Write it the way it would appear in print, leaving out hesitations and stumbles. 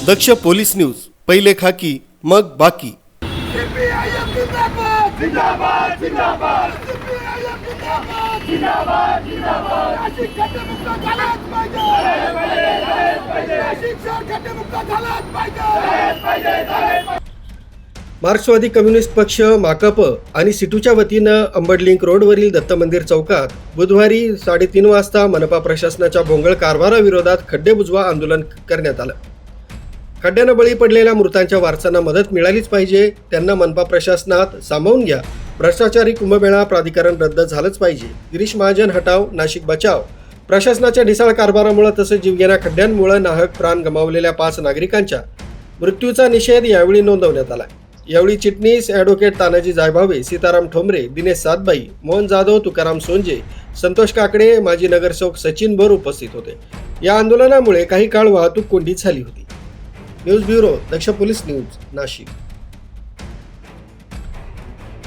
दक्ष police news, पहिले खाकी मग बाकी। जिंदाबाद जिंदाबाद जिंदाबाद जिंदाबाद नाशिक खड्डेमुक्त झालाच पाहिजे नाशिक शहर खड्डेमुक्त झालाच पाहिजे। मार्क्सवादी कम्युनिस्ट पक्ष माकप आणि सिटूच्या वतीनं अंबडलिंक रोडवरील दत्त मंदिर चौकात बुधवारी 3:30 वाजता मनपा प्रशासनाच्या भोंगळ कारभाराविरोधात खड्डे बुजवा आंदोलन करण्यात आलं। खड्ड्यानं बळी पडलेल्या मृतांच्या वारसांना मदत मिळालीच पाहिजे, त्यांना मनपा प्रशासनात सामावून घ्या, भ्रष्टाचारी कुंभमेळा प्राधिकरण रद्द झालंच पाहिजे, गिरीश महाजन हटाव, नाशिक बचाव। प्रशासनाच्या ढिसाळ कारभारामुळे तसेच जीवघेण्या खड्ड्यांमुळे नाहक प्राण गमावलेल्या 5 नागरिकांच्या मृत्यूचा निषेध यावेळी नोंदवण्यात आला। यावेळी चिटणीस ॲडव्होकेट तानाजी जायभावे, सीताराम ठोंबरे, दिनेश सातबाई, मोहन जाधव, तुकाराम सोंजे, संतोष काकडे, माजी नगरसेवक सचिन बोर उपस्थित होते। या आंदोलनामुळे काही काळ वाहतूक कोंडी झाली होती। न्यूज ब्युरो, दक्ष पोलीस न्यूज, नाशिक।